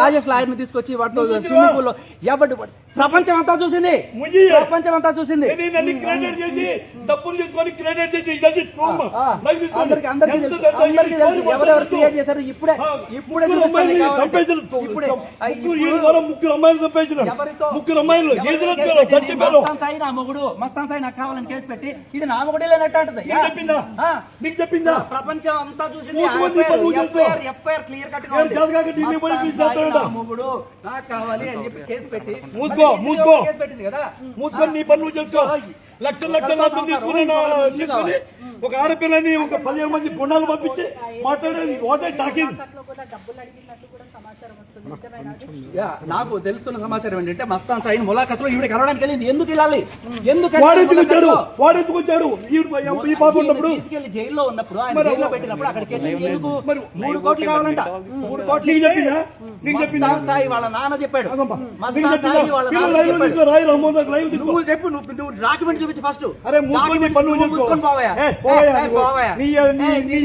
రాజేష్ లాయర్ని తీసుకొచ్చి వాటిలో స్విమ్మింగ్ పూల్ లో ఎవరు ప్రపంచం అంతా చూసింది, ప్రపంచం అంతా చూసింది. ఎవరెవరు క్రియేట్ చేశారు ఇప్పుడే ఇప్పుడే మస్తాన్ సాయి నా మొగుడు, మస్తాన్ సాయి నాకు కావాలని కేసు పెట్టి ఇది నా మొగుడే లేనట్టు అంటది. ప్రపంచం అంతా చూసింది. ఎఫ్ఐఆర్ క్లియర్ కట్ గా ఉంది. మొగుడు నాకు కావాలి అని చెప్పి కేసు పెట్టి కేసు పెట్టింది కదా. మూసుకొని నీ పనులు చేసుకో. లక్షలు తీసుకుని ఒక ఆడపిల్లని ఒక 15 మంది గుండాలు పంపించి మాట్లాడేది వాటే టాకింగ్. నాకు తెలుస్తున్న సమాచారం ఏంటంటే మస్తాన్ సాయి ములాఖతులో ఈవిడ కలవడానికి వెళ్ళింది. ఎందుకు వెళ్ళాలి? ఎందుకు వాడెత్తుకొచ్చాడు ఈ పాప ఉన్నప్పుడు తీసుకెళ్లి జైల్లో ఉన్నప్పుడు ఆయన జైల్లో పెట్టినప్పుడు అక్కడికి వెళ్ళి ఎందుకు 3 కోట్లు కావాలంట. 3 కోట్లు మస్తాన్ సాయి వాళ్ళ నాన్న చెప్పాడు. మస్తాన్ సాయి వాళ్ళ నాన్న చెప్పాడు. నువ్వు చెప్పు, నువ్వు డాక్యుమెంట్ చూపించి ఫస్ట్. అరే మూసుకొని పోవాయా.